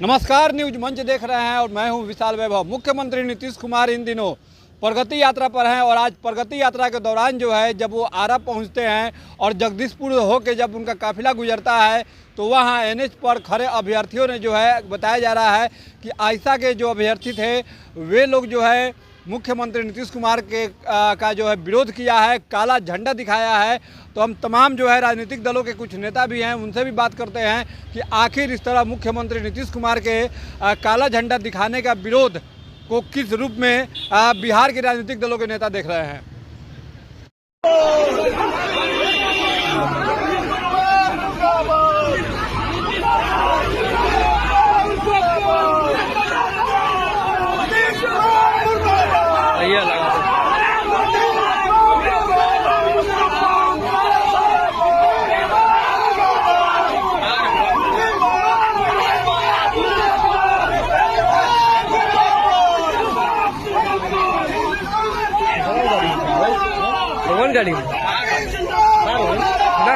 नमस्कार, न्यूज मंच देख रहे हैं और मैं हूं विशाल वैभव। मुख्यमंत्री नीतीश कुमार इन दिनों प्रगति यात्रा पर हैं और आज प्रगति यात्रा के दौरान जो है जब वो आरा पहुंचते हैं और जगदीशपुर होकर जब उनका काफिला गुजरता है तो वहां एनएच पर खड़े अभ्यर्थियों ने जो है बताया जा रहा है कि आइसा के जो अभ्यर्थी थे वे लोग जो है मुख्यमंत्री नीतीश कुमार का जो है विरोध किया है, काला झंडा दिखाया है। तो हम तमाम जो है राजनीतिक दलों के कुछ नेता भी हैं, उनसे भी बात करते हैं कि आखिर इस तरह मुख्यमंत्री नीतीश कुमार के काला झंडा दिखाने का विरोध को किस रूप में बिहार के राजनीतिक दलों के नेता देख रहे हैं। कौन गाड़ी में ना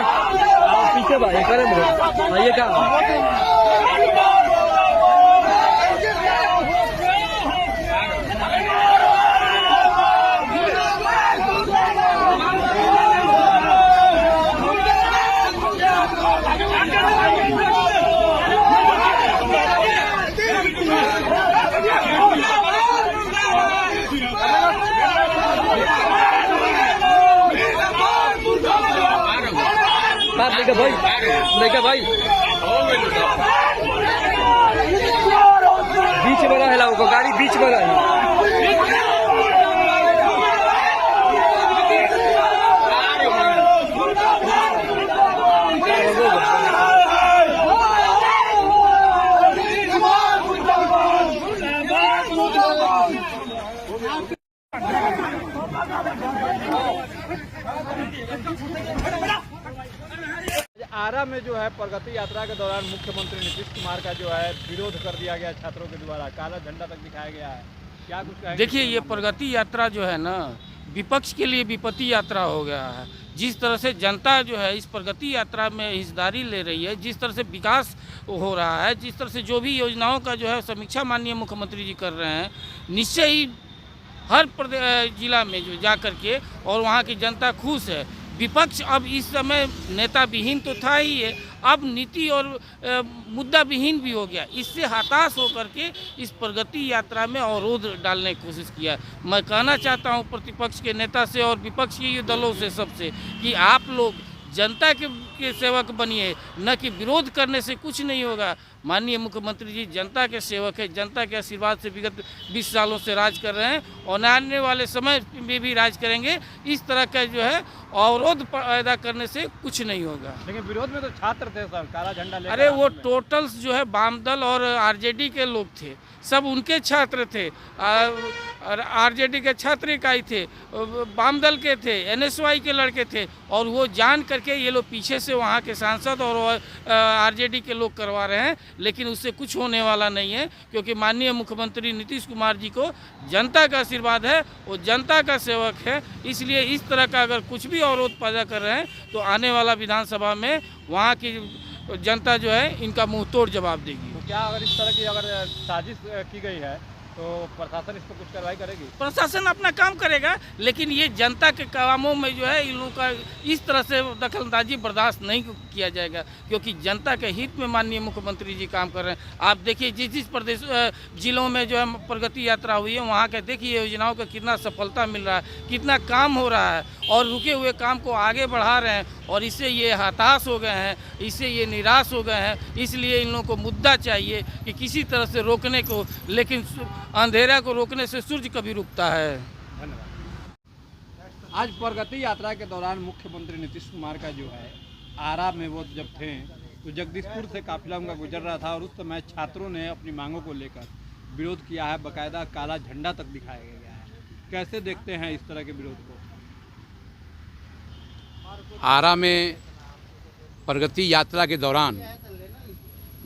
पीछे भाई करे भाई का भाई बीच में रहेला वो गाड़ी बीच में रही। आरा में जो है प्रगति यात्रा के दौरान मुख्यमंत्री नीतीश कुमार का जो है विरोध कर दिया गया, छात्रों के द्वारा काला झंडा तक दिखाया गया है। क्या कुछ कहेंगे? देखिए, ये प्रगति यात्रा जो है ना, विपक्ष के लिए विपत्ति यात्रा हो गया है। जिस तरह से जनता जो है इस प्रगति यात्रा में हिस्सेदारी ले रही है, जिस तरह से विकास हो रहा है, जिस तरह से जो भी योजनाओं का जो है समीक्षा माननीय मुख्यमंत्री जी कर रहे हैं, निश्चय ही हर जिला में जो जा कर के और वहाँ की जनता खुश है। विपक्ष अब इस समय नेता विहीन तो था ही है, अब नीति और मुद्दा विहीन भी हो गया। इससे हताश होकर के इस प्रगति यात्रा में अवरोध डालने की कोशिश किया। मैं कहना चाहता हूं प्रतिपक्ष के नेता से और विपक्ष के दलों से सबसे कि आप लोग जनता के सेवक बनिए, न कि विरोध करने से कुछ नहीं होगा। माननीय मुख्यमंत्री जी जनता के सेवक है, जनता के आशीर्वाद से विगत 20 सालों से राज कर रहे हैं और आने वाले समय में भी राज करेंगे। इस तरह का जो है अवरोध पैदा करने से कुछ नहीं होगा। लेकिन विरोध में तो छात्र थे सर, काला झंडा लेकर। अरे वो टोटल्स जो है वामदल और आरजेडी के लोग थे, सब उनके छात्र थे। आरजेडी के छात्र इकाई थे, वामदल के थे, एनएसवाई के लड़के थे और वो जान करके ये लोग पीछे से वहाँ के सांसद और आरजेडी के लोग करवा रहे हैं। लेकिन उससे कुछ होने वाला नहीं है, क्योंकि माननीय मुख्यमंत्री नीतीश कुमार जी को जनता का आशीर्वाद है, वो जनता का सेवक है। इसलिए इस तरह का अगर कुछ भी अवरोध पैदा कर रहे हैं तो आने वाला विधानसभा में वहाँ की जनता जो है इनका मुंह तोड़ जवाब देगी। तो क्या अगर इस तरह की अगर साजिश की गई है तो प्रशासन इस पर कुछ कार्रवाई करेगी? प्रशासन अपना काम करेगा, लेकिन ये जनता के कामों में जो है इन लोगों का इस तरह से दखलंदाजी बर्दाश्त नहीं किया जाएगा, क्योंकि जनता के हित में माननीय मुख्यमंत्री जी काम कर रहे हैं। आप देखिए जिस प्रदेश जिलों में जो है प्रगति यात्रा हुई है, वहाँ के देखिए योजनाओं का कितना सफलता मिल रहा है, कितना काम हो रहा है और रुके हुए काम को आगे बढ़ा रहे हैं। और इससे ये हताश हो गए हैं, इससे ये निराश हो गए हैं। इसलिए इन लोगों को मुद्दा चाहिए कि किसी तरह से रोकने को, लेकिन अंधेरा को रोकने से सूरज कभी रुकता है। धन्यवाद। आज प्रगति यात्रा के दौरान मुख्यमंत्री नीतीश कुमार का जो है आरा में वो जब थे तो जगदीशपुर से काफिला उनका गुजर रहा था और उस समय छात्रों ने अपनी मांगों को लेकर विरोध किया है, बाकायदा काला झंडा तक दिखाया गया है। कैसे देखते हैं इस तरह के विरोध को? आरा में प्रगति यात्रा के दौरान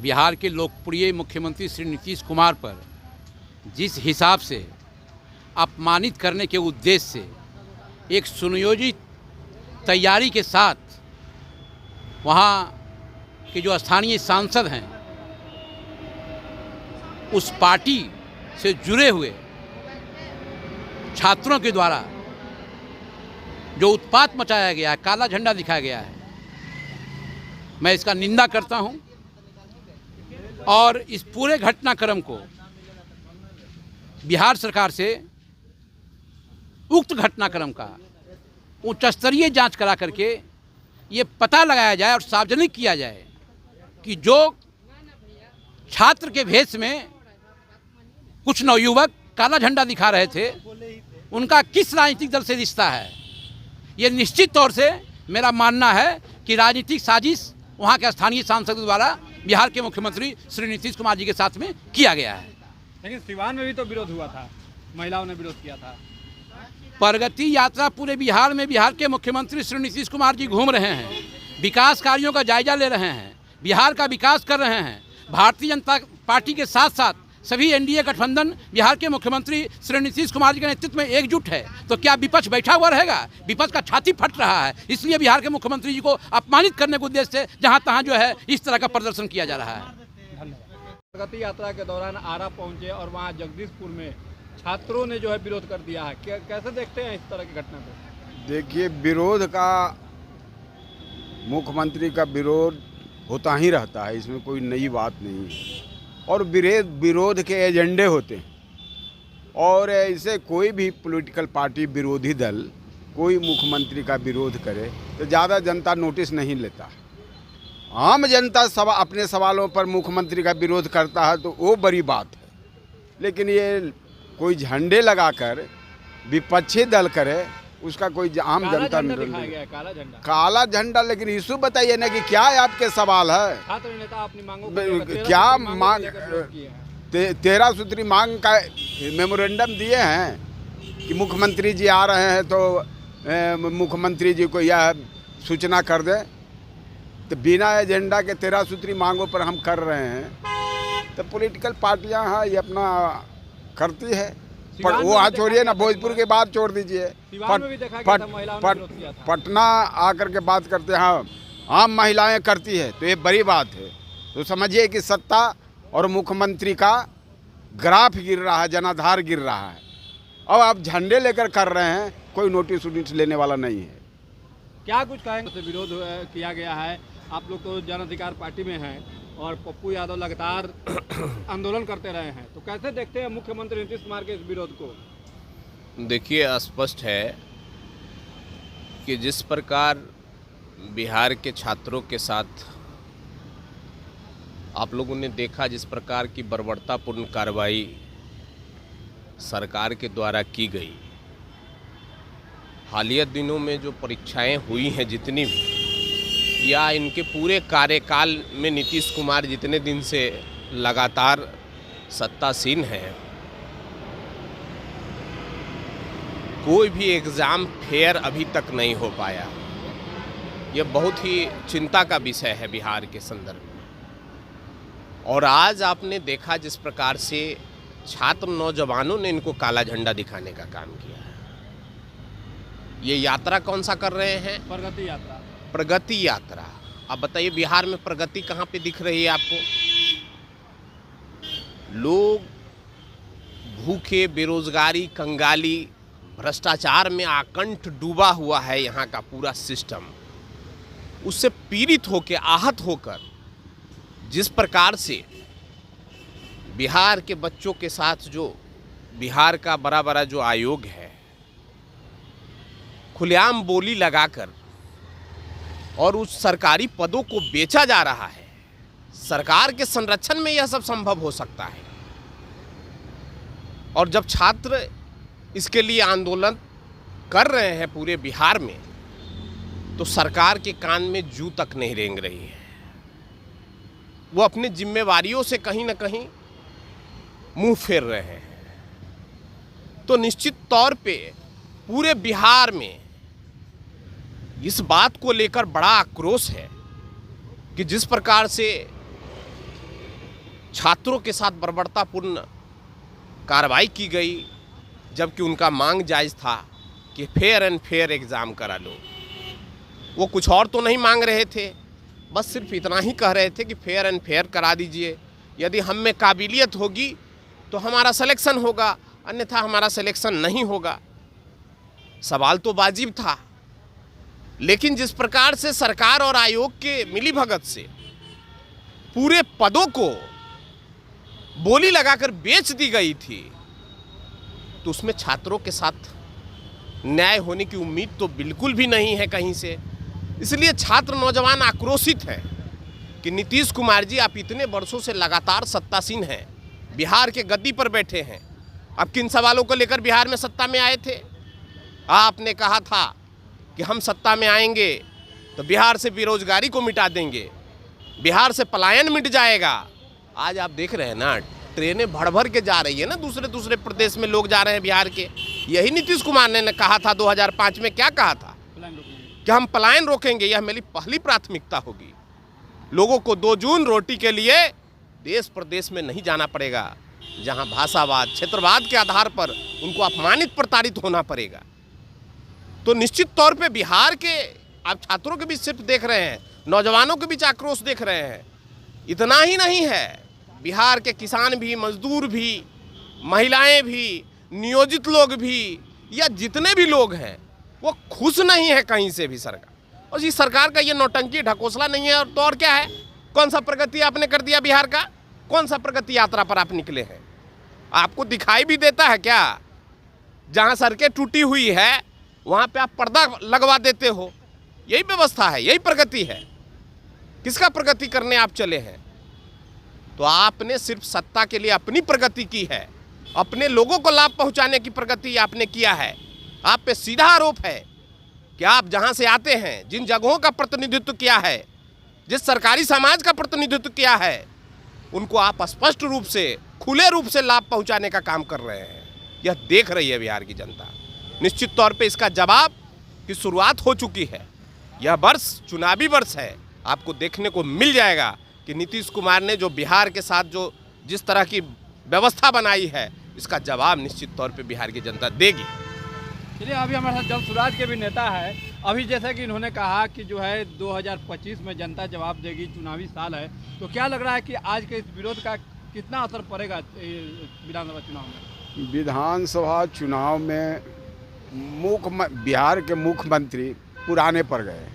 बिहार के लोकप्रिय मुख्यमंत्री श्री नीतीश कुमार पर जिस हिसाब से अपमानित करने के उद्देश्य से एक सुनियोजित तैयारी के साथ वहाँ के जो स्थानीय सांसद हैं उस पार्टी से जुड़े हुए छात्रों के द्वारा जो उत्पात मचाया गया है, काला झंडा दिखाया गया है, मैं इसका निंदा करता हूं और इस पूरे घटनाक्रम को बिहार सरकार से उक्त घटनाक्रम का उच्च स्तरीय जांच करा करके ये पता लगाया जाए और सार्वजनिक किया जाए कि जो छात्र के भेष में कुछ नवयुवक काला झंडा दिखा रहे थे उनका किस राजनीतिक दल से रिश्ता है। ये निश्चित तौर से मेरा मानना है कि राजनीतिक साजिश वहाँ के स्थानीय सांसदों द्वारा बिहार के मुख्यमंत्री श्री नीतीश कुमार जी के साथ में किया गया है। लेकिन सिवान में भी तो विरोध हुआ था, महिलाओं ने विरोध किया था। प्रगति यात्रा पूरे बिहार में बिहार के मुख्यमंत्री श्री नीतीश कुमार जी घूम रहे हैं, विकास कार्यों का जायजा ले रहे हैं, बिहार का विकास कर रहे हैं। भारतीय जनता पार्टी के साथ साथ सभी एनडीए गठबंधन बिहार के मुख्यमंत्री श्री नीतीश कुमार जी के नेतृत्व में एकजुट है। तो क्या विपक्ष बैठा हुआ रहेगा? विपक्ष का छाती फट रहा है, इसलिए बिहार के मुख्यमंत्री जी को अपमानित करने के उद्देश्य से जहां तहां जो है इस तरह का प्रदर्शन किया जा रहा है। प्रगति यात्रा के दौरान आरा पहुंचे और वहां जगदीशपुर में छात्रों ने जो है विरोध कर दिया है, कैसे देखते हैं इस तरह की घटना को? देखिए, विरोध का, मुख्यमंत्री का विरोध होता ही रहता है, इसमें कोई नई बात नहीं है। और विरोध के एजेंडे होते हैं और ऐसे कोई भी पॉलिटिकल पार्टी, विरोधी दल कोई मुख्यमंत्री का विरोध करे तो ज़्यादा जनता नोटिस नहीं लेता। आम जनता अपने सवालों पर मुख्यमंत्री का विरोध करता है तो वो बड़ी बात है, लेकिन ये कोई झंडे लगाकर विपक्षी दल करे उसका कोई आम जनता नहीं। काला झंडा, लेकिन इशू बताइए ना कि क्या है आपके सवाल है? छात्र नेता अपनी मांगों क्या मांग, 13 सूत्री मांग का मेमोरेंडम दिए हैं कि मुख्यमंत्री जी आ रहे हैं तो मुख्यमंत्री जी को यह सूचना कर दें। तो बिना एजेंडा के 13 सूत्री मांगों पर हम कर रहे हैं। तो पॉलिटिकल पार्टियां हैं, ये अपना करती है। पर वो हाथ छोड़िए ना, भोजपुर के बाद छोड़ दीजिए। पटना आकर के बात करते हैं, हाँ आम महिलाएं करती है तो ये बड़ी बात है। तो समझिए कि सत्ता और मुख्यमंत्री का ग्राफ गिर रहा है, जनाधार गिर रहा है। अब आप झंडे लेकर कर रहे हैं, कोई नोटिस वोटिस लेने वाला नहीं है। क्या कुछ कहेंगे? विरोध किया गया है, आप लोग तो जन अधिकार पार्टी में हैं और पप्पू यादव लगातार आंदोलन करते रहे हैं, तो कैसे देखते हैं मुख्यमंत्री नीतीश कुमार के इस विरोध को? देखिए, स्पष्ट है कि जिस प्रकार बिहार के छात्रों के साथ आप लोगों ने देखा, जिस प्रकार की बर्बरतापूर्ण कार्रवाई सरकार के द्वारा की गई, हालिया दिनों में जो परीक्षाएं हुई हैं जितनी भी, या इनके पूरे कार्यकाल में नीतीश कुमार जितने दिन से लगातार सत्तासीन है, कोई भी एग्ज़ाम फेयर अभी तक नहीं हो पाया। यह बहुत ही चिंता का विषय है बिहार के संदर्भ में। और आज आपने देखा जिस प्रकार से छात्र नौजवानों ने इनको काला झंडा दिखाने का काम किया है। ये यात्रा कौन सा कर रहे हैं? प्रगति यात्रा। प्रगति यात्रा। अब बताइए, बिहार में प्रगति कहाँ पे दिख रही है आपको? लोग भूखे, बेरोजगारी, कंगाली, भ्रष्टाचार में आकंठ डूबा हुआ है यहाँ का पूरा सिस्टम। उससे पीड़ित होकर, आहत होकर जिस प्रकार से बिहार के बच्चों के साथ जो बिहार का बड़ा बड़ा जो आयोग है, खुलेआम बोली लगाकर और उस सरकारी पदों को बेचा जा रहा है। सरकार के संरक्षण में यह सब संभव हो सकता है। और जब छात्र इसके लिए आंदोलन कर रहे हैं पूरे बिहार में, तो सरकार के कान में जू तक नहीं रेंग रही है। वो अपनी जिम्मेवारियों से कहीं ना कहीं मुंह फेर रहे हैं। तो निश्चित तौर पे पूरे बिहार में इस बात को लेकर बड़ा आक्रोश है कि जिस प्रकार से छात्रों के साथ बर्बरतापूर्ण कार्रवाई की गई, जबकि उनका मांग जायज़ था कि फेयर एंड फेयर एग्ज़ाम करा लो। वो कुछ और तो नहीं मांग रहे थे, बस सिर्फ इतना ही कह रहे थे कि फेयर एंड फेयर करा दीजिए। यदि हम में काबिलियत होगी तो हमारा सिलेक्शन होगा, अन्यथा हमारा सिलेक्शन नहीं होगा। सवाल तो वाजिब था, लेकिन जिस प्रकार से सरकार और आयोग के मिलीभगत से पूरे पदों को बोली लगाकर बेच दी गई थी, तो उसमें छात्रों के साथ न्याय होने की उम्मीद तो बिल्कुल भी नहीं है कहीं से। इसलिए छात्र नौजवान आक्रोशित हैं कि नीतीश कुमार जी, आप इतने वर्षों से लगातार सत्तासीन हैं, बिहार के गद्दी पर बैठे हैं। अब किन सवालों को लेकर बिहार में सत्ता में आए थे? आपने कहा था कि हम सत्ता में आएंगे तो बिहार से बेरोजगारी को मिटा देंगे, बिहार से पलायन मिट जाएगा। आज आप देख रहे हैं ना, ट्रेनें भर भर के जा रही है ना, दूसरे दूसरे प्रदेश में लोग जा रहे हैं बिहार के। यही नीतीश कुमार ने कहा था 2005 में, क्या कहा था कि हम पलायन रोकेंगे, यह मेरी पहली प्राथमिकता होगी। लोगों को 2 जून रोटी के लिए देश प्रदेश में नहीं जाना पड़ेगा, जहां भाषावाद, क्षेत्रवाद के आधार पर उनको अपमानित प्रताड़ित होना पड़ेगा। तो निश्चित तौर पे बिहार के आप छात्रों के बीच सिर्फ देख रहे हैं, नौजवानों के बीच आक्रोश देख रहे हैं। इतना ही नहीं है, बिहार के किसान भी, मजदूर भी, महिलाएं भी, नियोजित लोग भी, या जितने भी लोग हैं वो खुश नहीं है कहीं से भी सरकार। और इस सरकार का ये नौटंकी ढकोसला नहीं है। और तो और क्या है, कौन सा प्रगति आपने कर दिया बिहार का? कौन सा प्रगति यात्रा पर आप निकले हैं? आपको दिखाई भी देता है क्या? जहां सड़कें टूटी हुई है वहां पे आप पर्दा लगवा देते हो। यही व्यवस्था है, यही प्रगति है। किसका प्रगति करने आप चले हैं? तो आपने सिर्फ सत्ता के लिए अपनी प्रगति की है, अपने लोगों को लाभ पहुंचाने की प्रगति आपने किया है। आप पे सीधा आरोप है कि आप जहां से आते हैं, जिन जगहों का प्रतिनिधित्व किया है, जिस सरकारी समाज का प्रतिनिधित्व किया है, उनको आप स्पष्ट रूप से, खुले रूप से लाभ पहुंचाने का काम कर रहे हैं। यह देख रही है बिहार की जनता। निश्चित तौर पे इसका जवाब की शुरुआत हो चुकी है। यह वर्ष चुनावी वर्ष है, आपको देखने को मिल जाएगा कि नीतीश कुमार ने जो बिहार के साथ जो जिस तरह की व्यवस्था बनाई है, इसका जवाब निश्चित तौर पे बिहार की जनता देगी। चलिए, अभी हमारे साथ जन स्वराज के भी नेता है। अभी जैसा कि इन्होंने कहा कि जो है 2025 में जनता जवाब देगी, चुनावी साल है, तो क्या लग रहा है कि आज के इस विरोध का कितना असर पड़ेगा विधानसभा चुनाव में? विधानसभा चुनाव में बिहार के मुख्यमंत्री पुराने पड़ गए।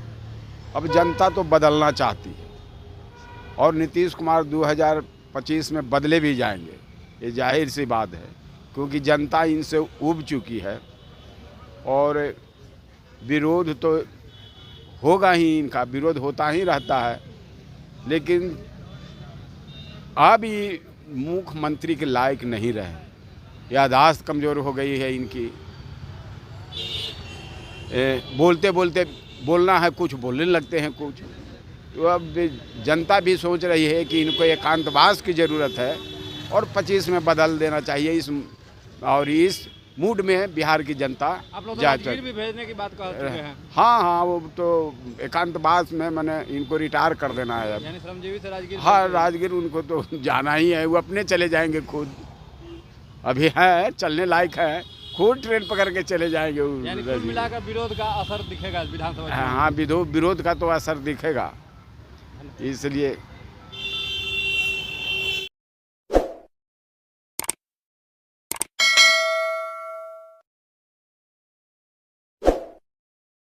अब जनता तो बदलना चाहती है और नीतीश कुमार 2025 में बदले भी जाएंगे, ये जाहिर सी बात है, क्योंकि जनता इनसे उब चुकी है। और विरोध तो होगा ही, इनका विरोध होता ही रहता है, लेकिन अब ये मुख्यमंत्री के लायक नहीं रहे। याददाश्त कमज़ोर हो गई है इनकी। बोलते बोलते बोलना है कुछ, बोलने लगते हैं कुछ। तो अब जनता भी सोच रही है कि इनको एकांतवास की ज़रूरत है और 25 में बदल देना चाहिए। इस मूड में बिहार की जनता आप लोग राजगीर भी भेजने की बात कर चुके हैं। हाँ, वो तो एकांतवास में मैंने इनको रिटायर कर देना है अब। यानी श्रमजीवी से राजगीर? हाँ, राजगीर उनको तो जाना ही है, वो अपने चले जाएंगे खुद। अभी है, चलने लायक है, खुद ट्रेन पकड़ के चले जाएंगे। यानी कुल मिलाकर विरोध का असर दिखेगा विधानसभा? हाँ, विरोध का तो असर दिखेगा। इसलिए